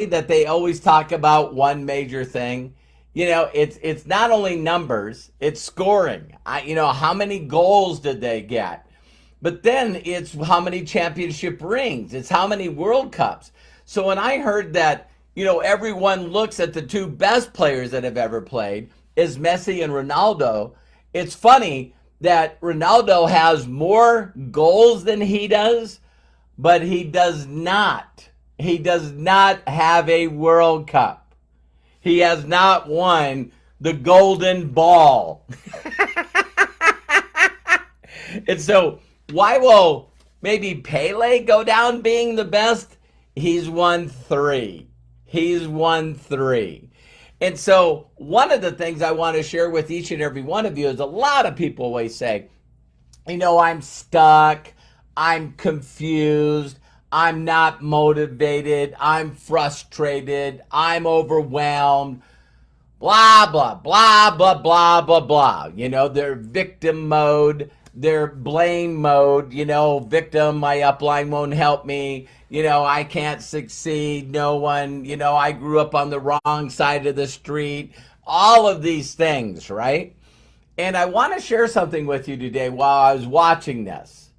that they always talk about one major thing? It's not only numbers, it's scoring. How many goals did they get? But then it's how many championship rings, it's how many World Cups. So when I heard that, everyone looks at the two best players that have ever played is Messi and Ronaldo, it's funny that Ronaldo has more goals than he does, but he does not. He does not have a World Cup. He has not won the golden ball. And so why will maybe Pele go down being the best? He's won three. He's won three. And so one of the things I want to share with each and every one of you is a lot of people always say, I'm stuck, I'm confused, I'm not motivated, I'm frustrated, I'm overwhelmed, blah, blah, blah, blah, blah, blah, blah. They're victim mode, they're blame mode, victim, my upline won't help me, I can't succeed, no one, I grew up on the wrong side of the street, all of these things, right? And I want to share something with you today while I was watching this.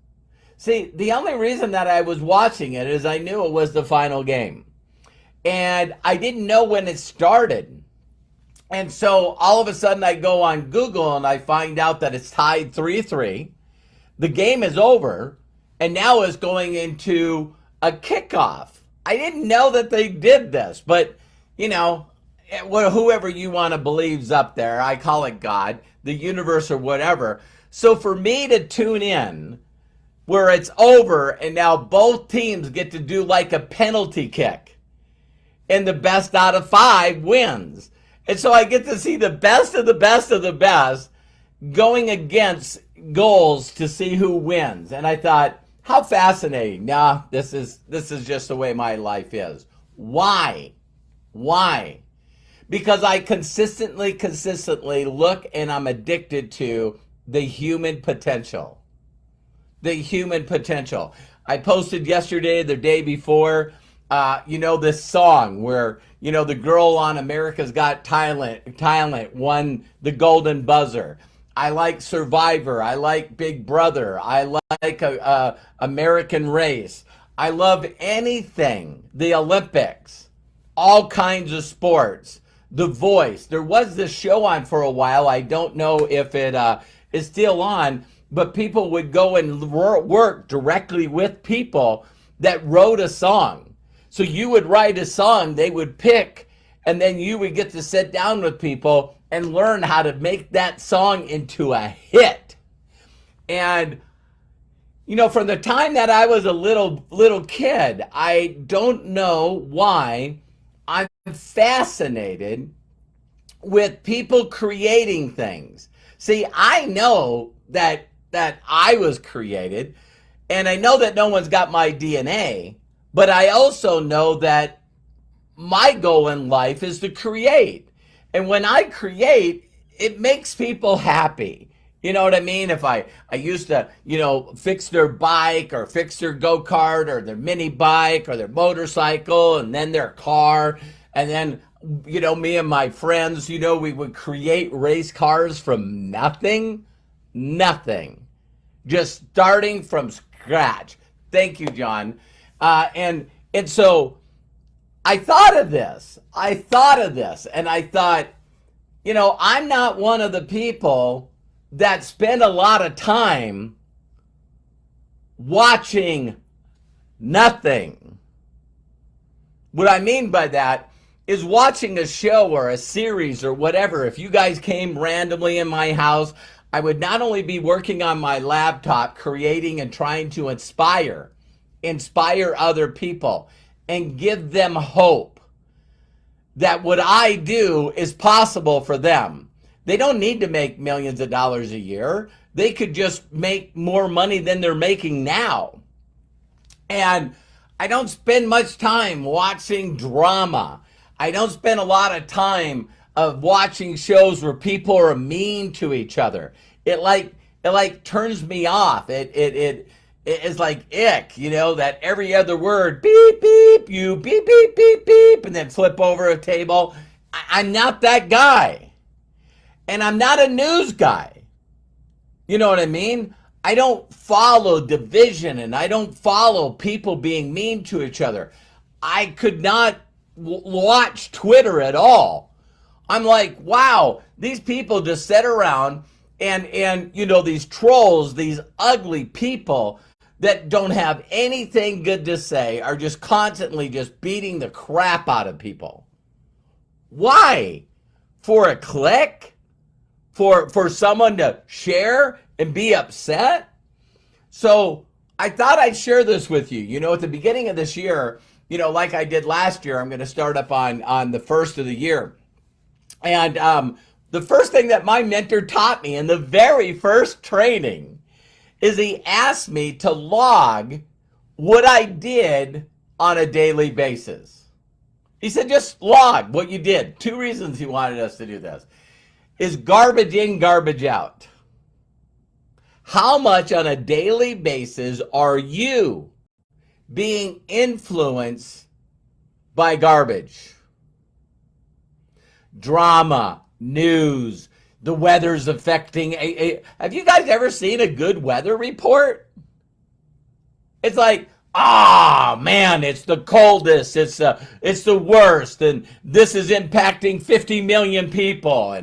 See, the only reason that I was watching it is I knew it was the final game. And I didn't know when it started. And so all of a sudden I go on Google and I find out that it's tied 3-3. The game is over. And now it's going into a kickoff. I didn't know that they did this. But, whoever you want to believe's up there. I call it God, the universe, or whatever. So for me to tune in where it's over and now both teams get to do like a penalty kick and the best out of 5 wins. And so I get to see the best of the best of the best going against goals to see who wins. And I thought, how fascinating. Nah, this is just the way my life is. Why? Because I consistently look and I'm addicted to the human potential. The human potential. I posted yesterday, the day before, this song where, the girl on America's Got Talent won the golden buzzer. I like Survivor. I like Big Brother. I like American Race. I love anything. The Olympics. All kinds of sports. The Voice. There was this show on for a while. I don't know if it is still on, but people would go and work directly with people that wrote a song. So you would write a song, they would pick, and then you would get to sit down with people and learn how to make that song into a hit. And, from the time that I was a little kid, I don't know why I'm fascinated with people creating things. See, I know that I was created, and I know that no one's got my DNA, but I also know that my goal in life is to create. And when I create, it makes people happy. You know what I mean? If I used to, fix their bike or fix their go-kart or their mini bike or their motorcycle and then their car. And then, me and my friends, we would create race cars from nothing. Just starting from scratch. Thank you, John. And so I thought of this. And I thought, I'm not one of the people that spend a lot of time watching nothing. What I mean by that is watching a show or a series or whatever. If you guys came randomly in my house, I would not only be working on my laptop, creating and trying to inspire other people and give them hope that what I do is possible for them. They don't need to make millions of dollars a year. They could just make more money than they're making now. And I don't spend much time watching drama. I don't spend a lot of time of watching shows where people are mean to each other. It like turns me off. It It's like ick, that every other word, beep, beep, you beep, beep, beep, beep, and then flip over a table. I'm not that guy. And I'm not a news guy. You know what I mean? I don't follow division, and I don't follow people being mean to each other. I could not watch Twitter at all. I'm like, wow, these people just sit around and these trolls, these ugly people that don't have anything good to say are just constantly just beating the crap out of people. Why? For a click? For someone to share and be upset? So I thought I'd share this with you. At the beginning of this year, like I did last year, I'm going to start up on the first of the year. And the first thing that my mentor taught me in the very first training is he asked me to log what I did on a daily basis. He said, just log what you did. 2 reasons he wanted us to do this. Is garbage in, garbage out. How much on a daily basis are you being influenced by garbage? Drama, news, the weather's affecting. Have you guys ever seen a good weather report? It's like, man, it's the coldest, it's the worst, and this is impacting 50 million people,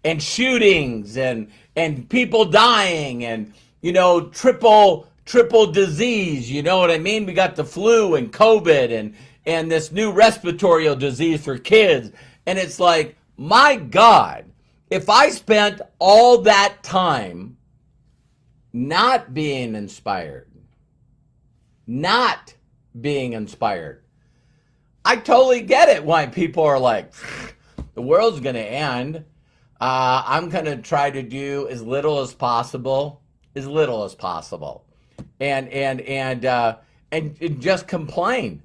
and shootings, and people dying, and triple disease. You know what I mean? We got the flu and COVID and this new respiratory disease for kids. And it's like, my God, if I spent all that time not being inspired, I totally get it why people are like, the world's going to end. I'm going to try to do as little as possible, and just complain.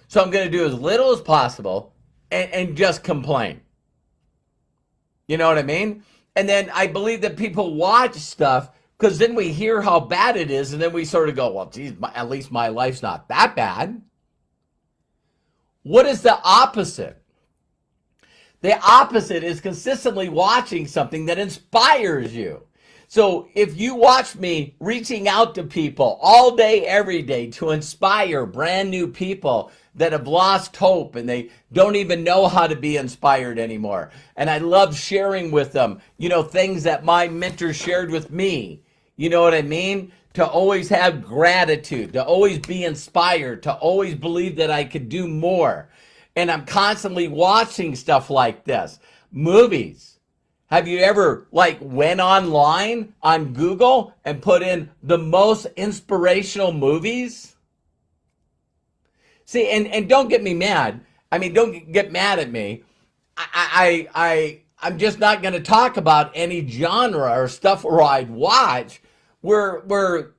So I'm going to do as little as possible and just complain. You know what I mean? And then I believe that people watch stuff because then we hear how bad it is, and then we sort of go, well, geez, at least my life's not that bad. What is the opposite? The opposite is consistently watching something that inspires you. So if you watch me reaching out to people all day, every day to inspire brand new people that have lost hope and they don't even know how to be inspired anymore. And I love sharing with them, things that my mentor shared with me. You know what I mean? To always have gratitude, to always be inspired, to always believe that I could do more. And I'm constantly watching stuff like this. Movies. Have you ever went online on Google and put in the most inspirational movies? See, and don't get me mad. I mean, don't get mad at me. I'm just not going to talk about any genre or stuff where I'd watch where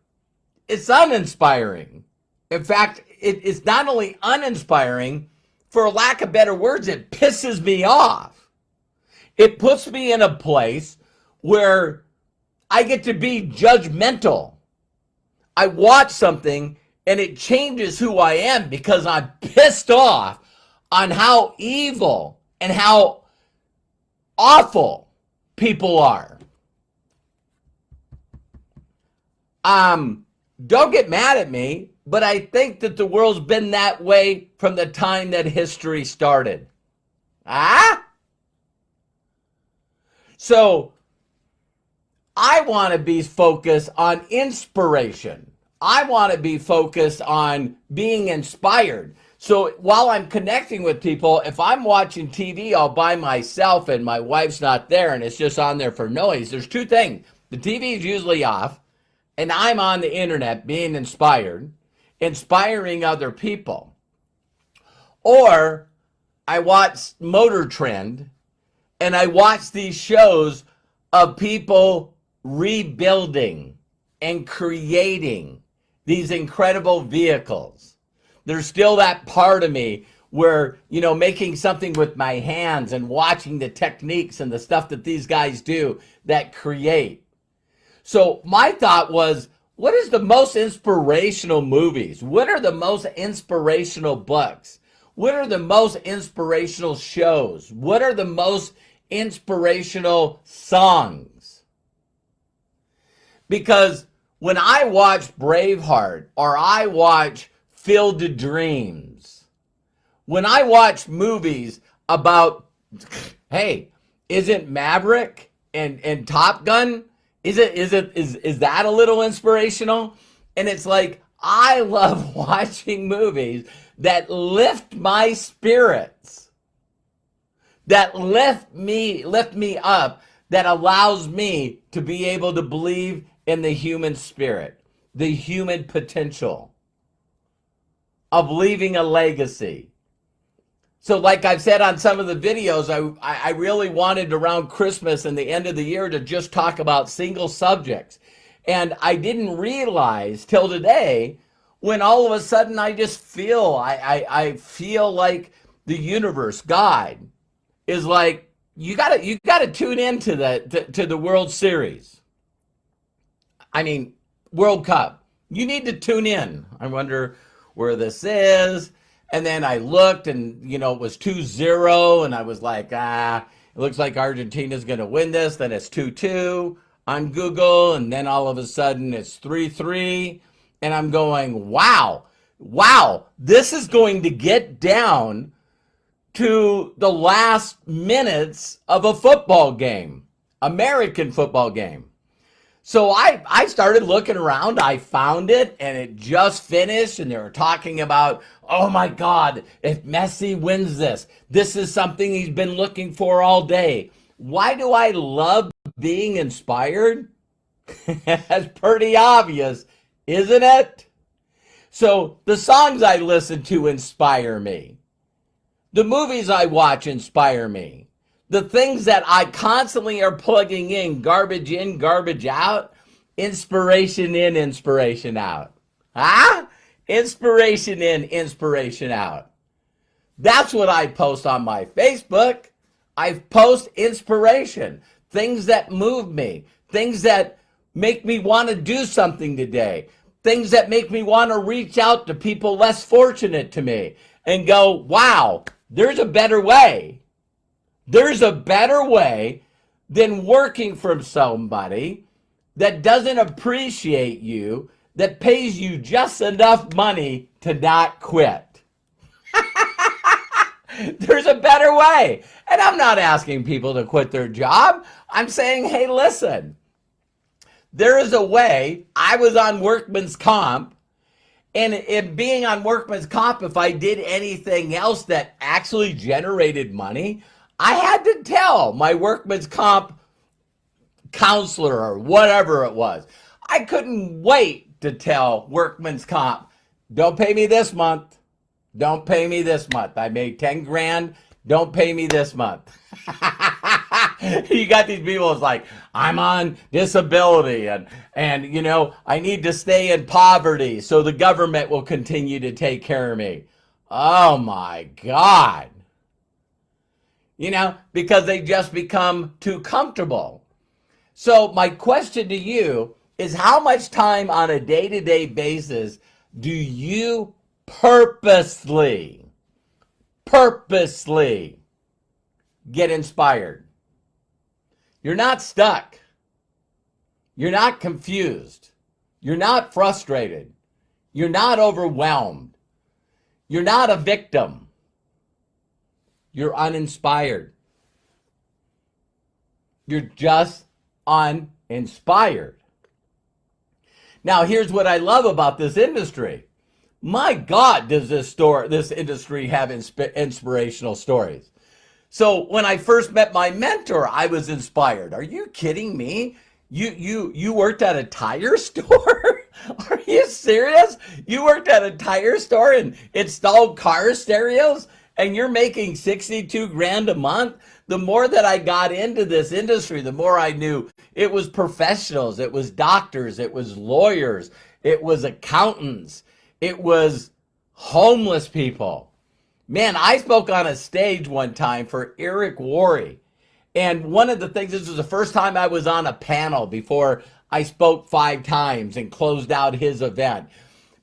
it's uninspiring. In fact, it's not only uninspiring, for lack of better words, it pisses me off. It puts me in a place where I get to be judgmental. I watch something and it changes who I am because I'm pissed off on how evil and how awful people are. Don't get mad at me, but I think that the world's been that way from the time that history started. So I want to be focused on inspiration. I want to be focused on being inspired. So while I'm connecting with people, if I'm watching TV all by myself and my wife's not there and it's just on there for noise, there's 2 things. The TV is usually off and I'm on the internet being inspired, inspiring other people. Or I watch Motor Trend and I watch these shows of people rebuilding and creating these incredible vehicles. There's still that part of me where, making something with my hands and watching the techniques and the stuff that these guys do that create. So my thought was, what is the most inspirational movies? What are the most inspirational books? What are the most inspirational shows? What are the most inspirational songs? Because when I watch Braveheart or I watch Field of Dreams, when I watch movies about, hey, isn't Maverick and Top Gun, is that a little inspirational? And it's like, I love watching movies that lift my spirits, that lift me up, that allows me to be able to believe in the human spirit, the human potential of leaving a legacy. So like I've said on some of the videos, I really wanted around Christmas and the end of the year to just talk about single subjects. And I didn't realize till today when all of a sudden I just feel, I feel like the universe, God, is like, you gotta tune into to the World Series. I mean, World Cup. You need to tune in. I wonder where this is. And then I looked and, it was 2-0. And I was like, it looks like Argentina's going to win this. Then it's 2-2 on Google. And then all of a sudden it's 3-3. And I'm going, wow, this is going to get down to the last minutes of a football game, American football game. So I started looking around, I found it, and it just finished, and they were talking about, oh my God, if Messi wins this is something he's been looking for all day. Why do I love being inspired? That's pretty obvious, isn't it? So the songs I listen to inspire me. The movies I watch inspire me. The things that I constantly are plugging in, garbage out, inspiration in, inspiration out. Inspiration in, inspiration out. That's what I post on my Facebook. I post inspiration, things that move me, things that make me want to do something today, things that make me want to reach out to people less fortunate to me and go, wow, there's a better way. There's a better way than working for somebody that doesn't appreciate you, that pays you just enough money to not quit. There's a better way. And I'm not asking people to quit their job. I'm saying, hey, listen, there is a way. I was on workman's comp, and in being on workman's comp, if I did anything else that actually generated money, I had to tell my workman's comp counselor or whatever it was. I couldn't wait to tell workman's comp, don't pay me this month. Don't pay me this month. I made 10 grand. Don't pay me this month. You got these people, it's like, I'm on disability and I need to stay in poverty so the government will continue to take care of me. Oh my God. Because they just become too comfortable. So my question to you is, how much time on a day-to-day basis do you purposely get inspired? You're not stuck. You're not confused. You're not frustrated. You're not overwhelmed. You're not a victim. You're uninspired. You're just uninspired. Now, here's what I love about this industry. My God, does this industry have inspirational stories. So when I first met my mentor, I was inspired. Are you kidding me? You worked at a tire store? Are you serious? You worked at a tire store and installed car stereos? And you're making 62 grand a month? The more that I got into this industry, the more I knew it was professionals, it was doctors, it was lawyers, it was accountants, it was homeless people. Man, I spoke on a stage one time for Eric Worre. And one of the things, this was the first time I was on a panel before I spoke 5 times and closed out his event.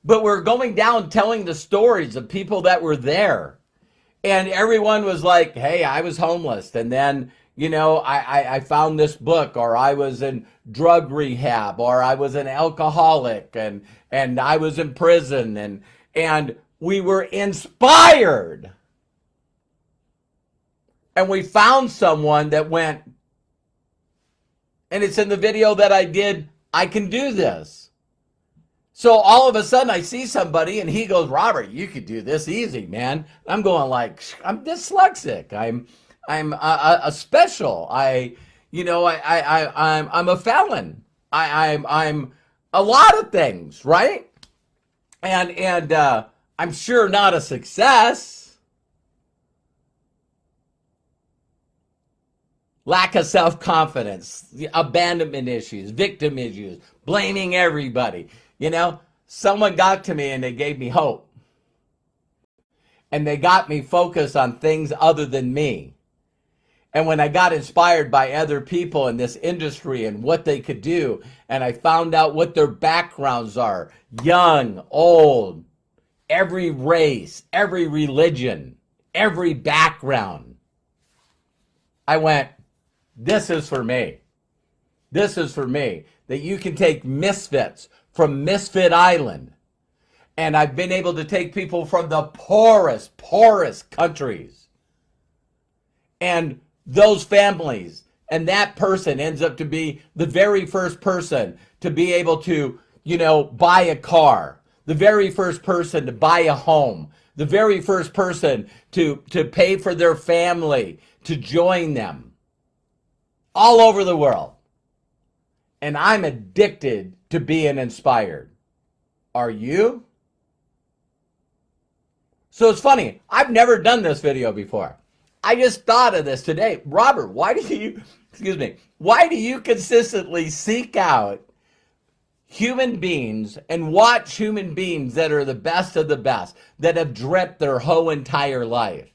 But we're going down telling the stories of people that were there. And everyone was like, hey, I was homeless. And then, I found this book, or I was in drug rehab, or I was an alcoholic, and I was in prison. And we were inspired. And we found someone that went, and it's in the video that I did, I can do this. So all of a sudden I see somebody and he goes, Robert, you could do this easy, man. I'm going like, I'm dyslexic. I'm a special. I'm a felon. I'm a lot of things, right? And I'm sure not a success. Lack of self-confidence, abandonment issues, victim issues, blaming everybody. Someone got to me and they gave me hope. And they got me focused on things other than me. And when I got inspired by other people in this industry and what they could do, and I found out what their backgrounds are, young, old, every race, every religion, every background, I went, this is for me. This is for me. That you can take misfits from Misfit Island. And I've been able to take people from the poorest countries. And those families, and that person ends up to be the very first person to be able to, buy a car. The very first person to buy a home. The very first person to pay for their family to join them. All over the world. And I'm addicted to being inspired. Are you? So it's funny. I've never done this video before. I just thought of this today. Robert, why do you consistently seek out human beings and watch human beings that are the best of the best, that have dreamt their whole entire life?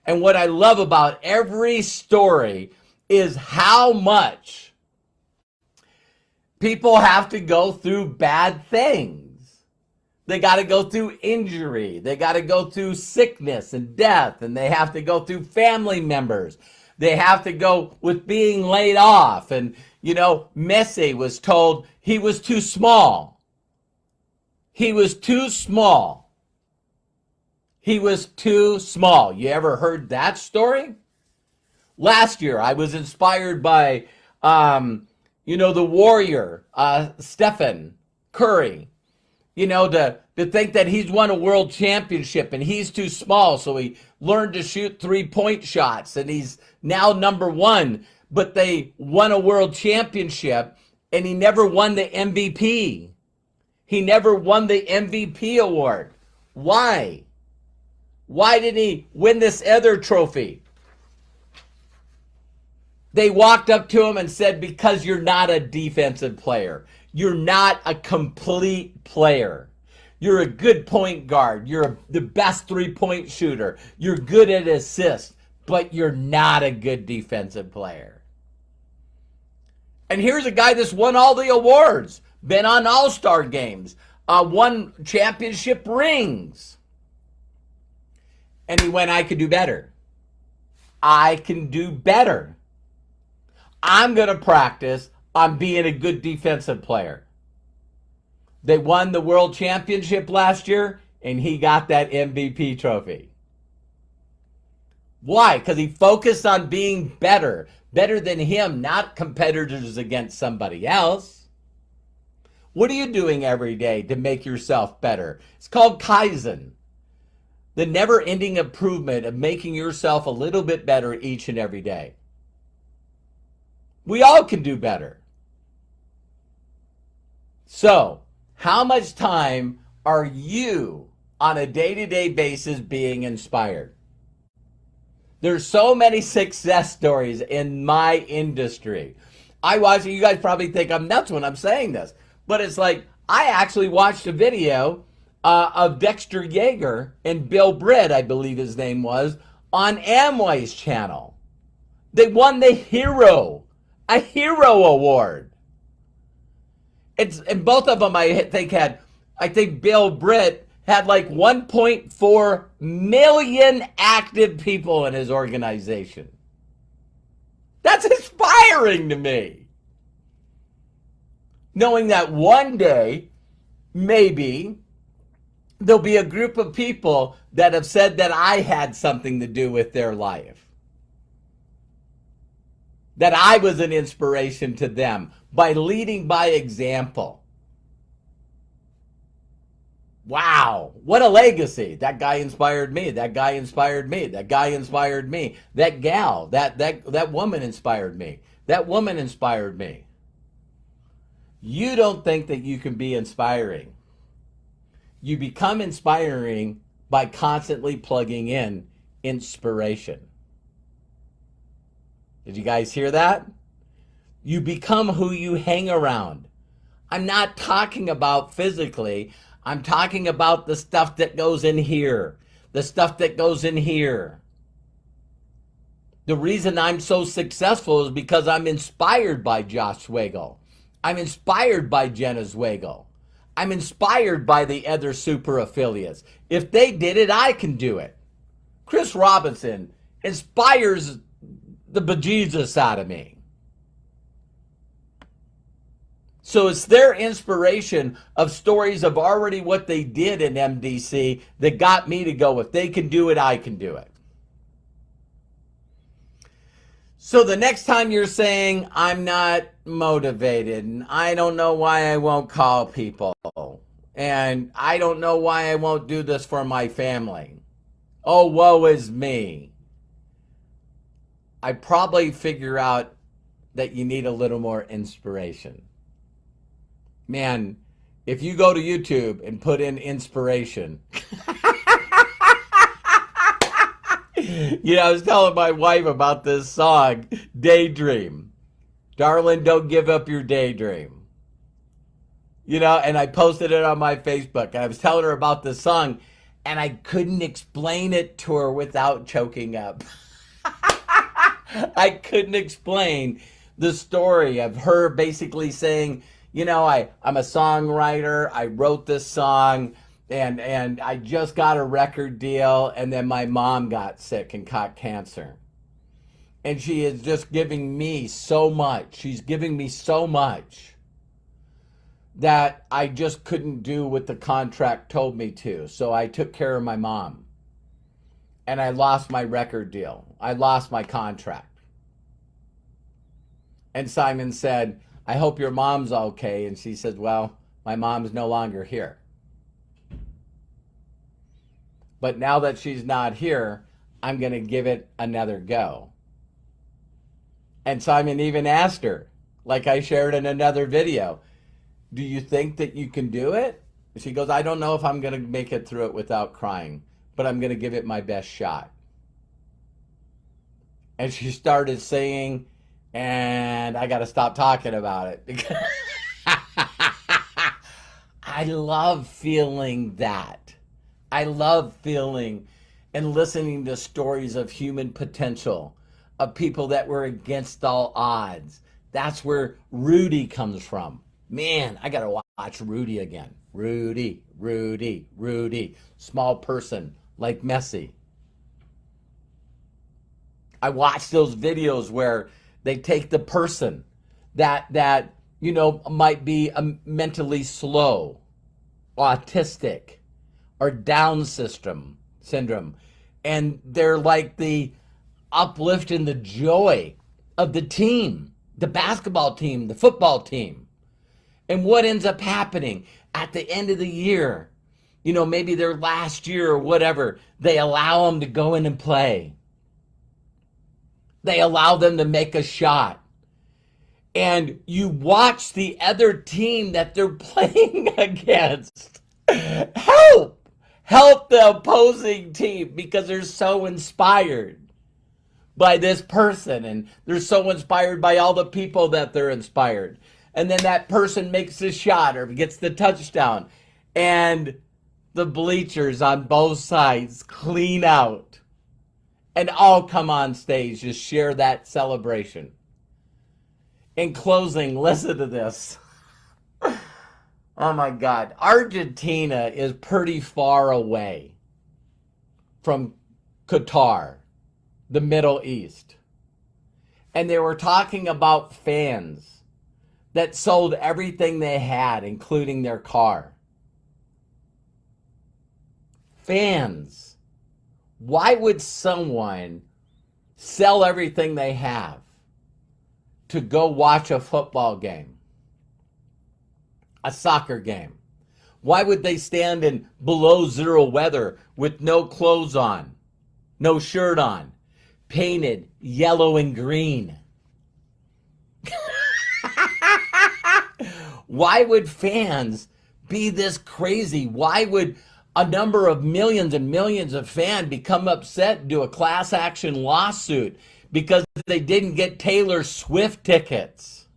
And what I love about every story is how much people have to go through bad things. They got to go through injury. They got to go through sickness and death. And they have to go through family members. They have to go with being laid off. And, Messi was told he was too small. He was too small. He was too small. You ever heard that story? Last year, I was inspired by, the warrior, Stephen Curry, to think that he's won a world championship and he's too small. So he learned to shoot 3-point shots and he's now number 1. But they won a world championship and he never won the MVP. He never won the MVP award. Why? Why didn't he win this other trophy? They walked up to him and said, because you're not a defensive player. You're not a complete player. You're a good point guard. You're the best 3-point shooter. You're good at assists, but you're not a good defensive player. And here's a guy that's won all the awards, been on all-star games, won championship rings. And he went, I could do better. I can do better. I'm going to practice on being a good defensive player. They won the world championship last year, and he got that MVP trophy. Why? Because he focused on being better than him, not competitors against somebody else. What are you doing every day to make yourself better? It's called Kaizen. The never-ending improvement of making yourself a little bit better each and every day. We all can do better. So, how much time are you on a day-to-day basis being inspired? There's so many success stories in my industry. I watch it. You guys probably think I'm nuts when I'm saying this, but it's like I actually watched a video of Dexter Yeager and Bill Britt, I believe his name was, on Amway's channel. They won a hero award. And both of them I think Bill Britt had like 1.4 million active people in his organization. That's inspiring to me. Knowing that one day, maybe, there'll be a group of people that have said that I had something to do with their life. That I was an inspiration to them by leading by example. Wow, what a legacy. That guy inspired me. That guy inspired me. That guy inspired me. That gal, that woman inspired me. That woman inspired me. You don't think that you can be inspiring. You become inspiring by constantly plugging in inspiration. Did you guys hear that? You become who you hang around. I'm not talking about physically. I'm talking about the stuff that goes in here. The stuff that goes in here. The reason I'm so successful is because I'm inspired by Josh Swagel. I'm inspired by Jenna Swagel. I'm inspired by the other super affiliates. If they did it, I can do it. Chris Robinson inspires the bejesus out of me. So it's their inspiration of stories of already what they did in MDC that got me to go, if they can do it, I can do it. So the next time you're saying, I'm not motivated, and I don't know why I won't call people, and I don't know why I won't do this for my family. Oh, woe is me. I probably figure out that you need a little more inspiration. Man, if you go to YouTube and put in inspiration, I was telling my wife about this song, Daydream. Darling, don't give up your daydream. And I posted it on my Facebook. I was telling her about this song, and I couldn't explain it to her without choking up. I couldn't explain the story of her basically saying, I'm a songwriter. I wrote this song, and I just got a record deal, and then my mom got sick and caught cancer. And she is just giving me so much. She's giving me so much that I just couldn't do what the contract told me to. So I took care of my mom. And I lost my record deal. I lost my contract. And Simon said, I hope your mom's okay. And she said, well, my mom's no longer here. But now that she's not here, I'm going to give it another go. And Simon even asked her, like I shared in another video, do you think that you can do it? She goes, I don't know if I'm going to make it through it without crying, but I'm going to give it my best shot. And she started singing, and I got to stop talking about it because I love feeling that. I love feeling and listening to stories of human potential, of people that were against all odds. That's where Rudy comes from. Man, I got to watch Rudy again. Rudy. Small person like Messi. I watch those videos where they take the person that might be mentally slow, autistic, or Down syndrome, and they're like the uplift and the joy of the team, the basketball team, the football team. And what ends up happening at the end of the year, maybe their last year or whatever, they allow them to go in and play. They allow them to make a shot. And you watch the other team that they're playing against help the opposing team because they're so inspired by this person, and they're so inspired by all the people that they're inspired. And then that person makes the shot or gets the touchdown, and the bleachers on both sides clean out and all come on stage to share that celebration. In closing, listen to this. Oh my God. Argentina is pretty far away from Qatar, the Middle East. And they were talking about fans that sold everything they had, including their car. Fans. Why would someone sell everything they have to go watch a football game, a soccer game? Why would they stand in below zero weather with no clothes on, no shirt on, painted yellow and green? Why would fans be this crazy? Why would a number of millions and millions of fans become upset and do a class action lawsuit because they didn't get Taylor Swift tickets?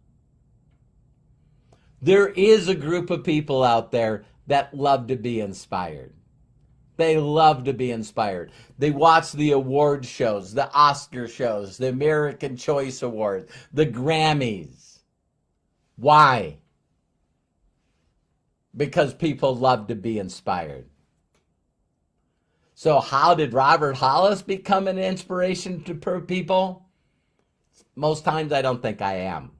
There is a group of people out there that love to be inspired. They love to be inspired. They watch the award shows, the Oscar shows, the American Choice Awards, the Grammys. Why? Because people love to be inspired. So how did Robert Hollis become an inspiration to people? Most times I don't think I am.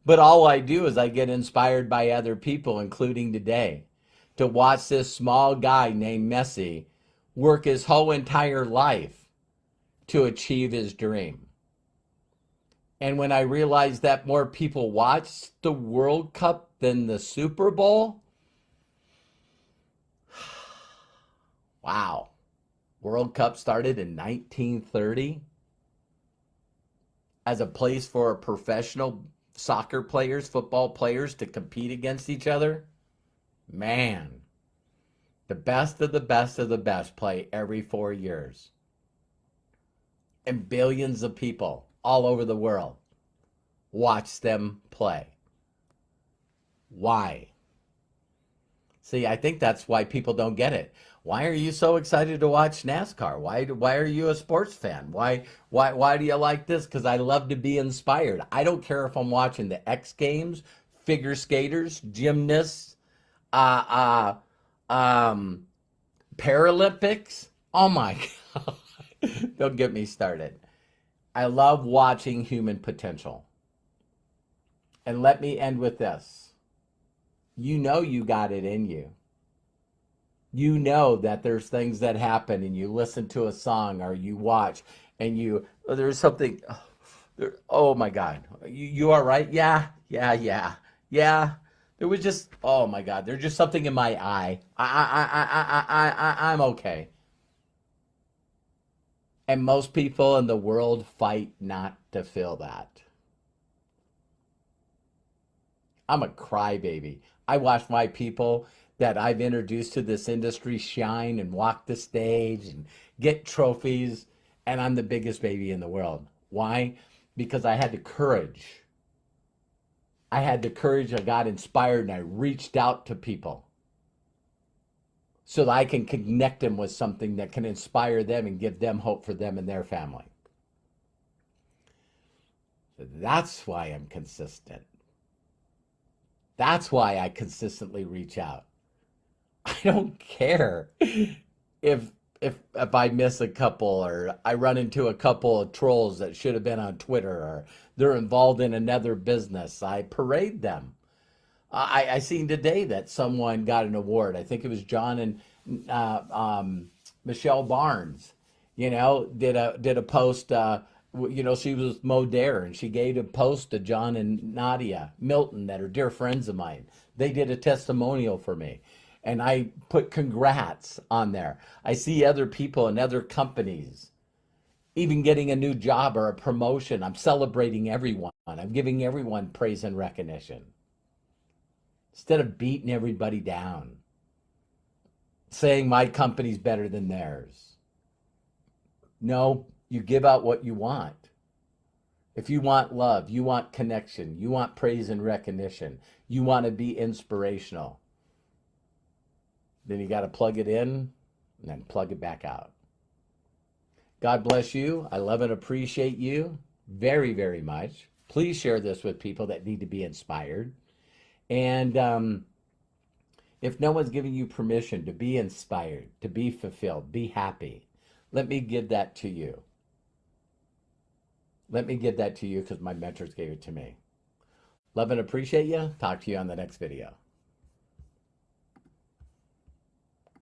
But all I do is I get inspired by other people, including today, to watch this small guy named Messi work his whole entire life to achieve his dream. And when I realized that more people watched the World Cup than the Super Bowl, wow. World Cup started in 1930 as a place for professional soccer players, football players to compete against each other. Man, the best of the best of the best play every 4 years. And billions of people all over the world watch them play. Why? See, I think that's why people don't get it. Why are you so excited to watch NASCAR? Why are you a sports fan? Why do you like this? Because I love to be inspired. I don't care if I'm watching the X Games, figure skaters, gymnasts, Paralympics. Oh my God. Don't get me started. I love watching human potential. And let me end with this. You know you got it in you. You know that there's things that happen and you listen to a song or you watch and there's something, oh my God, you are right? Yeah. There was just, oh my God, there's just something in my eye. I'm okay. And most people in the world fight not to feel that. I'm a crybaby. I watch my people that I've introduced to this industry shine and walk the stage and get trophies, and I'm the biggest baby in the world. Why? Because I had the courage. I got inspired, and I reached out to people so that I can connect them with something that can inspire them and give them hope for them and their family. So that's why I'm consistent. That's why I consistently reach out. I don't care if I miss a couple or I run into a couple of trolls that should have been on Twitter or they're involved in another business. I parade them. I seen today that someone got an award. I think it was John and Michelle Barnes. Did a post. She was with Mo Dare and she gave a post to John and Nadia Milton that are dear friends of mine. They did a testimonial for me. And I put congrats on there. I see other people in other companies even getting a new job or a promotion. I'm celebrating everyone. I'm giving everyone praise and recognition. Instead of beating everybody down, saying my company's better than theirs. No, you give out what you want. If you want love, you want connection, you want praise and recognition, you want to be inspirational, then you got to plug it in and then plug it back out. God bless you. I love and appreciate you very, very much. Please share this with people that need to be inspired. And If no one's giving you permission to be inspired, to be fulfilled, be happy, let me give that to you. Let me give that to you because my mentors gave it to me. Love and appreciate you. Talk to you on the next video.